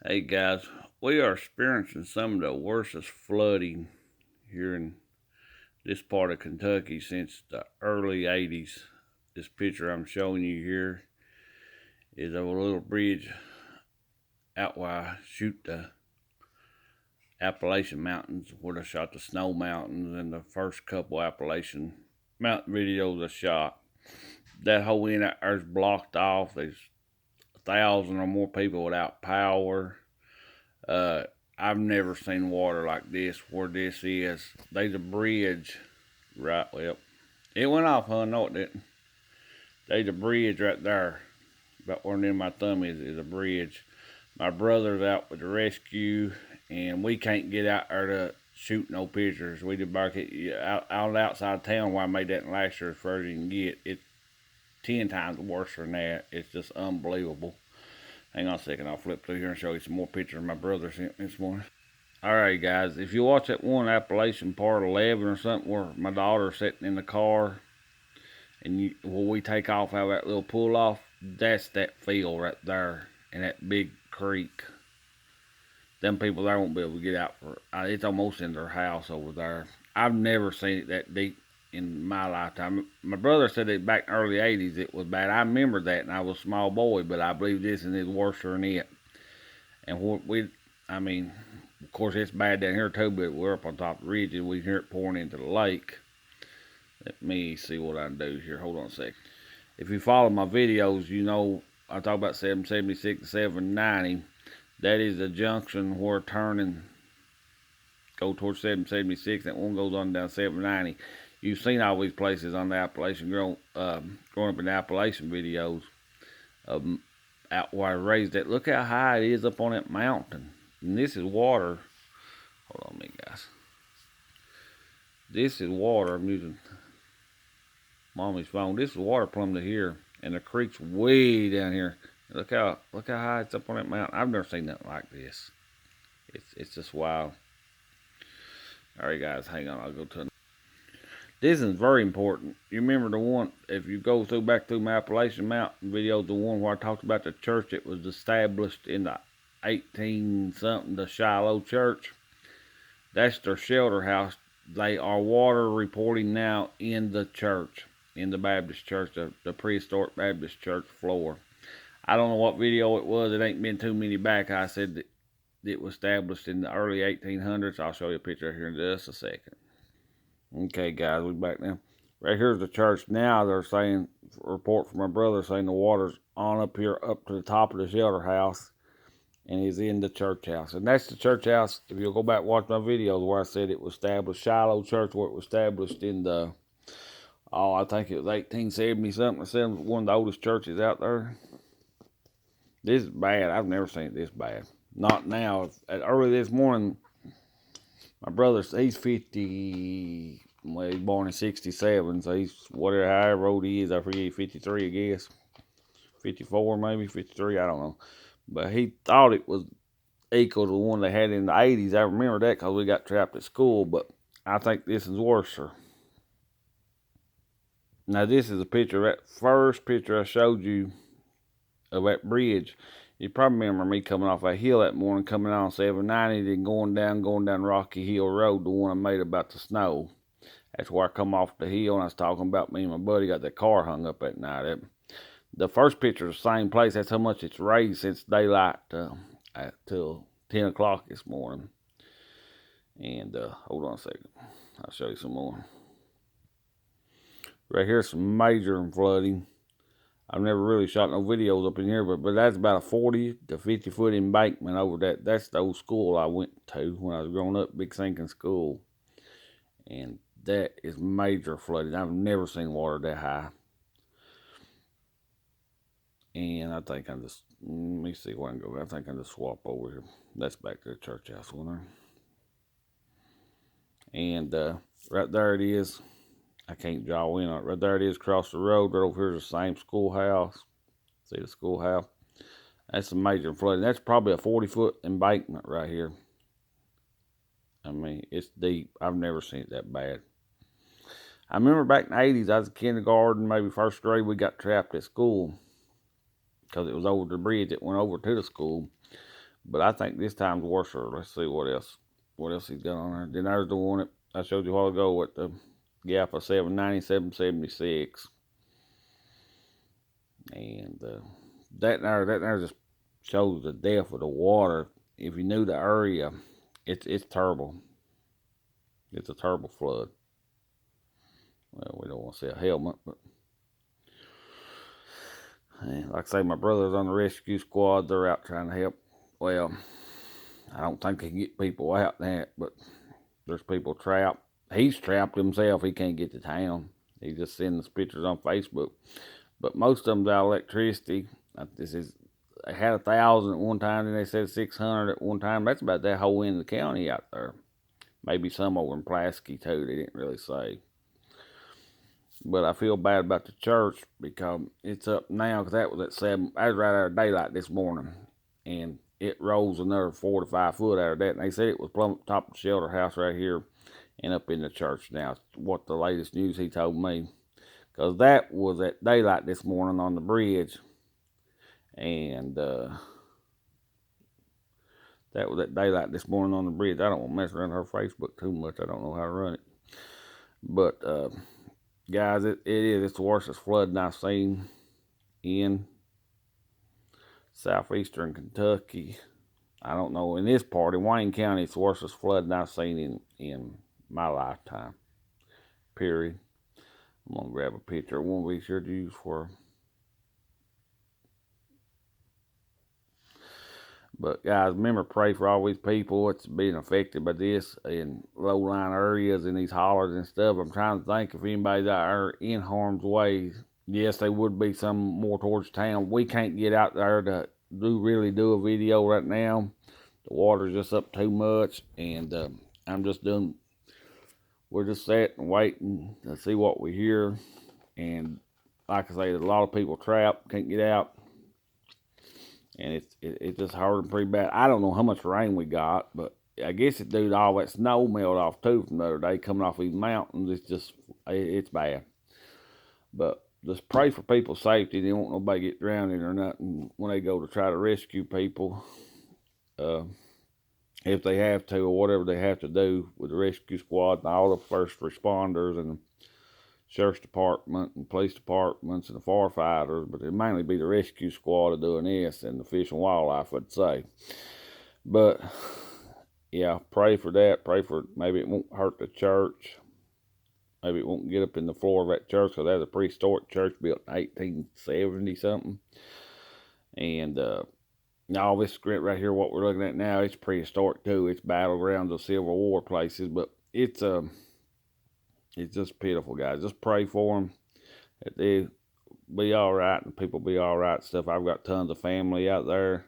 Hey guys, we are experiencing some of the worstest flooding here in this part of Kentucky since the early 80s. This picture I'm showing you here is of a little bridge out where I shoot the Appalachian Mountains, where I shot the Snow Mountains and the first couple Appalachian mountain videos I shot. That whole end out there is blocked off. There's 1,000 or more people without power. Uh, I've never seen water like this where this is. There's a bridge, right? Well, it went off, huh? No, it didn't. There's a bridge right there. About where near my thumb is a bridge. My brother's out with the rescue, and we can't get out there to shoot no pictures. We did back out outside town where I made that last year as far as you can get. It's 10 times worse than that. It's just unbelievable. Hang on a second, I'll flip through here and show you some more pictures my brother sent me this morning. Alright guys, if you watch that one Appalachian Part 11 or something where my daughter's sitting in the car and where we take off out of that little pull off, that's that field right there and that big creek. Them people there won't be able to get out for it's almost in their house over there. I've never seen it that deep in my lifetime. My brother said that back in the early 80s it was bad. I remember that and I was a small boy, but I believe this is worse than it. And what of course it's bad down here too, but we're up on top of the ridge and we hear it pouring into the lake. Let me see what I can do here. Hold on a second. If you follow my videos, you know I talk about 776 and 790. That is the junction where turning go towards 776. That one goes on down 790. You've seen all these places on the Appalachian growing up in the Appalachian videos. Out where I raised it. Look how high it is up on that mountain. And this is water. Hold on a minute, guys. This is water. I'm using Mommy's phone. This is water plumb to here. And the creek's way down here. Look how high it's up on that mountain. I've never seen nothing like this. It's just wild. Alright guys, hang on, I'll go to this is very important. You remember the one, if you go back through my Appalachian Mountain video, the one where I talked about the church that was established in the 18-something, the Shiloh Church. That's their shelter house. They are water reporting now in the church, in the Baptist church, the prehistoric Baptist church floor. I don't know what video it was. It ain't been too many back. I said that it was established in the early 1800s. I'll show you a picture here in just a second. Okay, guys, we're back now. Right here's the church now. They're saying, report from my brother saying the water's on up here, up to the top of the shelter house, and is in the church house. And that's the church house. If you'll go back and watch my videos where I said it was established, Shiloh Church, where it was established in the, I think it was 1870 something. One of the oldest churches out there. This is bad. I've never seen it this bad. Not now. Early this morning, my brother, he's 50. Well, he's born in 67, so he's whatever, however old he is. I forget, 53, I guess. 54, maybe 53. I don't know. But he thought it was equal to the one they had in the 80s. I remember that because we got trapped at school. But I think this is worse. Now this is a picture. That first picture I showed you of that bridge. You probably remember me coming off that hill that morning, coming on 790, then going down Rocky Hill Road, the one I made about the snow. That's where I come off the hill, and I was talking about me and my buddy got that car hung up at night. The first picture is the same place. That's how much it's raised since daylight till 10 o'clock this morning. And hold on a second. I'll show you some more. Right here's some major flooding. I've never really shot no videos up in here, but that's about a 40 to 50 foot embankment over that. That's the old school I went to when I was growing up, Big Sinking School. And that is major flooding. I've never seen water that high. And I think I'm just, let me see where I can go. I think I can just swap over here. That's back to the church house one there. And right there it is. I can't draw in on it. Right there it is across the road. Right over here is the same schoolhouse. See the schoolhouse? That's a major flooding. That's probably a 40-foot embankment right here. I mean, it's deep. I've never seen it that bad. I remember back in the 80s, I was in kindergarten, maybe first grade, we got trapped at school because it was over the bridge that went over to the school. But I think this time's worse. Let's see what else. What else he's got on there. Then there's the one that I showed you a while ago with the gap of 790, 776. And that there just shows the depth of the water. If you knew the area, it's terrible. It's a terrible flood. Well, we don't want to say a helmet, but like I say, my brother's on the rescue squad. They're out trying to help. Well, I don't think they can get people out there, but there's people trapped. He's trapped himself. He can't get to town. He just sends pictures on Facebook. But most of them's out of electricity. They had 1,000 at one time, and they said 600 at one time. That's about that whole end of the county out there. Maybe some over in Pulaski too. They didn't really say. But I feel bad about the church because it's up now. Because that was at 7. I was right out of daylight this morning, and it rose another 4 to 5 foot out of that. And they said it was plumb top of the shelter house right here, and up in the church now. What the latest news he told me, because that was at daylight this morning on the bridge, and that was at daylight this morning on the bridge. I don't want to mess around her Facebook too much. I don't know how to run it, but. Guys, it is. It's the worstest flooding I've seen in Southeastern Kentucky. I don't know. In this part, in Wayne County, it's the worstest flooding I've seen in my lifetime. Period. I'm going to grab a picture. It won't be sure to use for. But guys, remember, pray for all these people that's being affected by this in low-lying areas in these hollers and stuff. I'm trying to think if anybody's out there in harm's way. Yes, there would be some more towards town. We can't get out there to really do a video right now. The water's just up too much, and we're just sitting and waiting to see what we hear. And like I say, there's a lot of people trapped, can't get out. And it's just hurting pretty bad. I don't know how much rain we got, but I guess it due to all that snow melted off too from the other day coming off these mountains. It's bad. But just pray for people's safety. They don't want nobody get drowned or nothing when they go to try to rescue people. If they have to, or whatever they have to do with the rescue squad and all the first responders and sheriff's department and police departments and the firefighters, but it'd mainly be the rescue squad doing this and the fish and wildlife, I'd say. But yeah, pray for that. Pray for maybe it won't hurt the church. Maybe it won't get up in the floor of that church, because that's a prehistoric church built in 1870 something. And all this script right here, what we're looking at now, it's prehistoric too. It's battlegrounds of Civil War places, but it's just pitiful, guys. Just pray for them that they be all right and people be all right. Stuff. I've got tons of family out there,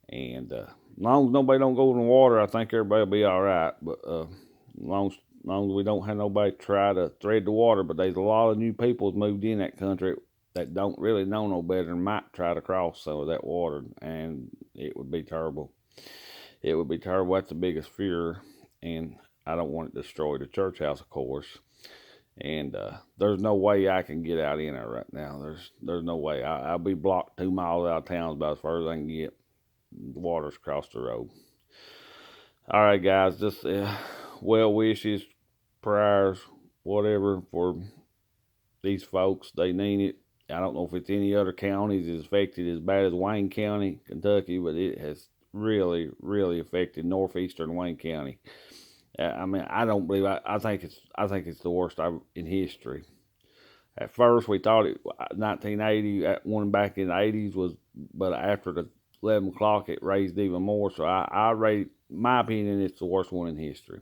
and as long as nobody don't go in the water, I think everybody will be all right. But as long as we don't have nobody try to thread the water, but there's a lot of new people moved in that country that don't really know no better and might try to cross some of that water, and it would be terrible. It would be terrible. That's the biggest fear, and I don't want it to destroy the church house, of course. And there's no way I can get out in there right now. There's no way. I'll be blocked 2 miles out of town about as far as I can get. The water's across the road. All right, guys. Just well wishes, prayers, whatever for these folks. They need it. I don't know if it's any other counties is affected as bad as Wayne County, Kentucky, but it has really, really affected northeastern Wayne County. I mean, I don't believe. I think it's the worst in history. At first, we thought it 1980. That one back in the 80s was, but after the 11 o'clock, it raised even more. So I rate, my opinion, it's the worst one in history.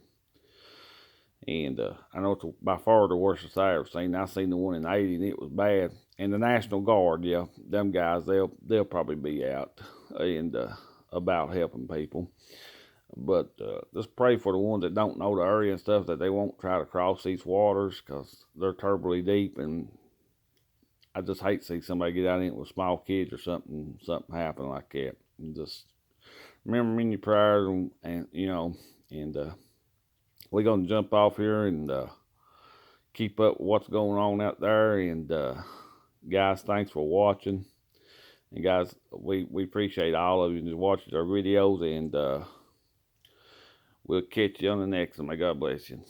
And I know it's by far the worst I ever seen. I seen the one in the 80s, and it was bad. And the National Guard, yeah, them guys, they'll probably be out and about helping people. But just pray for the ones that don't know the area and stuff, that they won't try to cross these waters, because they're terribly deep. And I just hate to see somebody get out in it with small kids or something happen like that. And just remember me in your prayers, and we're going to jump off here and keep up with what's going on out there. And guys, thanks for watching. And guys, we appreciate all of you that watches our videos, and we'll catch you on the next one. May God bless you.